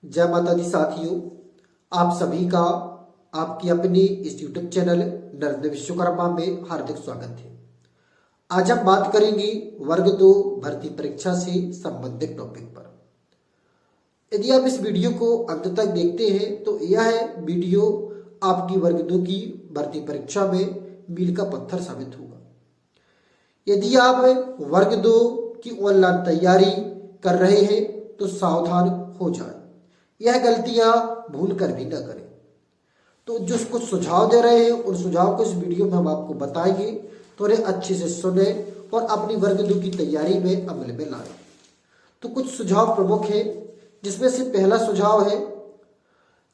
जय माता दी साथियों, आप सभी का आपकी अपनी इस यूट्यूब चैनल नरेंद्र विश्वकर्मा में हार्दिक स्वागत है। आज हम बात करेंगे वर्ग 2 भर्ती परीक्षा से संबंधित टॉपिक पर। यदि आप इस वीडियो को अंत तक देखते हैं तो यह वीडियो आपकी वर्ग 2 की भर्ती परीक्षा में मील का पत्थर साबित होगा। यदि आप वर्ग 2 की ऑनलाइन तैयारी कर रहे हैं तो सावधान हो जाए, यह गलतियां भूल कर भी ना करें। तो जो कुछ सुझाव दे रहे हैं उन सुझाव को इस वीडियो में हम आपको बताएंगे, तो उन्हें अच्छे से सुने और अपनी वर्ग 2 की तैयारी में अमल में लाएं। तो कुछ सुझाव प्रमुख हैं, जिसमें से पहला सुझाव है,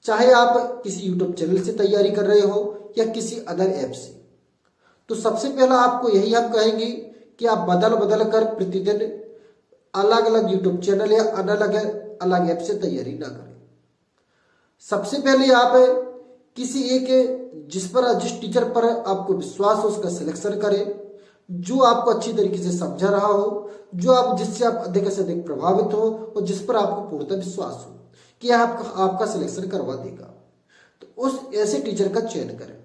चाहे आप किसी यूट्यूब चैनल से तैयारी कर रहे हो या किसी अदर ऐप से, तो सबसे पहला आपको यही हम कहेंगे कि आप बदल बदल कर प्रतिदिन अलग अलग यूट्यूब चैनल या अलग ऐप से तैयारी ना करें। सबसे पहले आप किसी एक जिस टीचर पर आपको विश्वास हो उसका सिलेक्शन करें, जो आपको अच्छी तरीके से समझा रहा हो, जिससे आप अधिक से अधिक प्रभावित हो और जिस पर आपको पूर्णतः विश्वास हो कि आपका सिलेक्शन करवा देगा। तो उस ऐसे टीचर का चयन करें,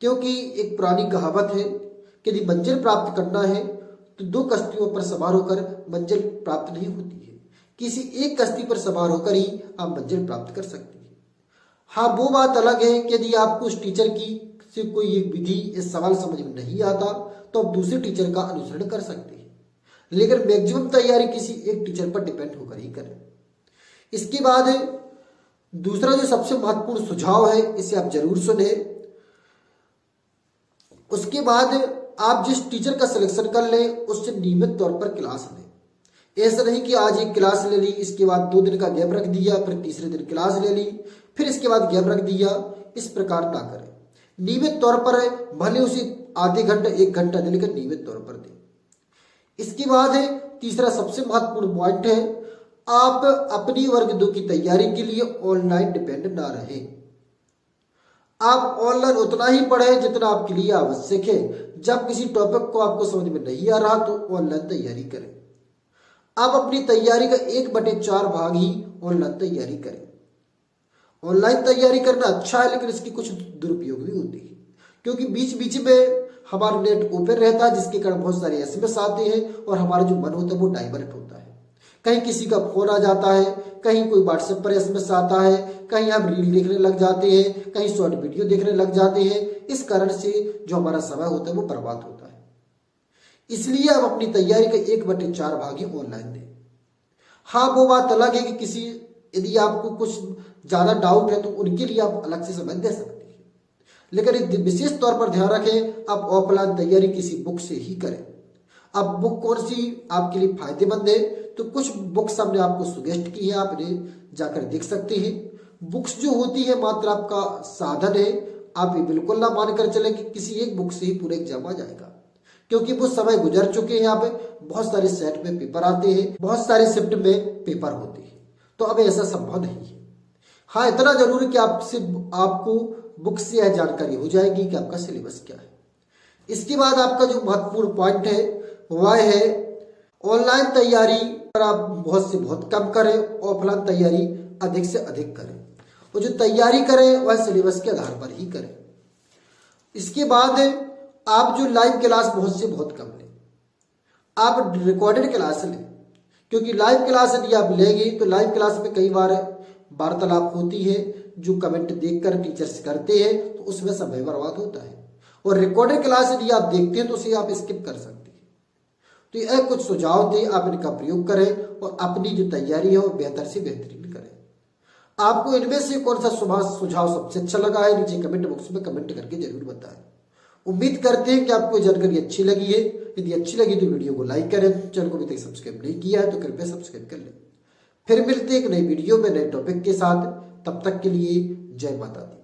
क्योंकि एक पुरानी कहावत है कि यदि मंजिल प्राप्त करना है तो 2 कश्तियों पर सवार होकर मंजिल प्राप्त नहीं होती है, किसी एक कश्ती पर सवार होकर ही आप मंजिल प्राप्त कर सकते हैं। हाँ, वो बात अलग है कि यदि आपको उस टीचर की से कोई एक विधि इस सवाल समझ में नहीं आता तो आप दूसरे टीचर का अनुसरण कर सकते हैं, लेकिन मैक्सिमम तैयारी किसी एक टीचर पर डिपेंड होकर ही करें। इसके बाद दूसरा जो सबसे महत्वपूर्ण सुझाव है, इसे आप जरूर सुने। उसके बाद आप जिस टीचर का सिलेक्शन कर लें उससे नियमित तौर पर क्लास लें। ऐसा नहीं कि आज एक क्लास ले ली, इसके बाद 2 दिन का गैप रख दिया, फिर तीसरे दिन क्लास ले ली, फिर इसके बाद गैप रख दिया। इस प्रकार ना करें। नियमित तौर पर भले उसे आधे घंटे 1 घंटा दे, लेकर नियमित तौर पर दें। इसके बाद तीसरा सबसे महत्वपूर्ण पॉइंट है, आप अपनी वर्ग 2 की तैयारी के लिए ऑनलाइन डिपेंड ना रहें। आप ऑनलाइन उतना ही पढ़ें जितना आपके लिए आवश्यक है। जब किसी टॉपिक को आपको समझ में नहीं आ रहा तो ऑनलाइन तैयारी करें। आप अपनी तैयारी का 1/4 भाग ही ऑनलाइन तैयारी करें। ऑनलाइन तैयारी करना अच्छा है, लेकिन इसकी कुछ दुरुपयोग भी होती है, क्योंकि बीच बीच में हमारा नेट ओपन रहता है, जिसके कारण बहुत सारे SMS आते हैं और हमारा जो मन होता है वो डाइवर्ट होता है। कहीं किसी का फोन आ जाता है, कहीं कोई व्हाट्सएप पर SMS आता है, कहीं हम रील देखने लग जाते हैं, कहीं शॉर्ट वीडियो देखने लग जाते हैं। इस कारण से जो हमारा समय होता है वो बर्बाद होता है। इसलिए आप अपनी तैयारी का 1/4 भाग ही ऑनलाइन दें। हाँ, वो बात अलग है कि यदि आपको कुछ ज्यादा डाउट है तो उनके लिए आप अलग से समय दे सकते हैं, लेकिन विशेष तौर पर ध्यान रखें, आप ऑफलाइन तैयारी किसी बुक से ही करें। अब बुक कौन सी आपके लिए फायदेमंद है, तो कुछ बुक्स हमने आपको सुगेस्ट की है, आप इन्हें जाकर देख सकते हैं। बुक्स जो होती है मात्र आपका साधन है। आप ये बिल्कुल ना मानकर चलें कि किसी एक बुक से ही पूरा एग्जाम आ जाएगा, क्योंकि वो समय गुजर चुके हैं। यहाँ पे बहुत सारे सेट में पेपर आते हैं, बहुत सारे शिफ्ट में पेपर होते हैं, तो अब ऐसा संभव नहीं है। हाँ, इतना जरूर है कि आपको बुक से यह जानकारी हो जाएगी कि आपका सिलेबस क्या है। इसके बाद आपका जो महत्वपूर्ण पॉइंट है वह है ऑनलाइन तैयारी पर आप बहुत से बहुत कम करें, ऑफलाइन तैयारी अधिक से अधिक करें, और जो तैयारी करें वह सिलेबस के आधार पर ही करें। इसके बाद आप जो लाइव क्लास बहुत से बहुत कम लें, आप रिकॉर्डेड क्लास लें, क्योंकि लाइव क्लास यदि आप लेंगे तो लाइव क्लास में कई बार वार्तालाप होती है, जो कमेंट देखकर टीचर्स करते हैं, तो उसमें समय बर्बाद होता है। और रिकॉर्डेड क्लास यदि आप देखते हैं तो उसे आप स्किप कर सकते हैं। तो यह कुछ सुझाव थे, आप इनका प्रयोग करें और अपनी जो तैयारी है वो बेहतर से बेहतरीन करें। आपको इनमें से कौन सा सुझाव सबसे अच्छा लगा है, नीचे कमेंट बॉक्स में कमेंट करके जरूर बताएं। उम्मीद करते हैं कि आपको जानकारी अच्छी लगी है। यदि अच्छी लगी तो वीडियो को लाइक करें, चैनल को अभी तक सब्सक्राइब नहीं किया है तो कृपया सब्सक्राइब कर लें। फिर मिलते हैं एक नई वीडियो में नए टॉपिक के साथ। तब तक के लिए जय माता दी।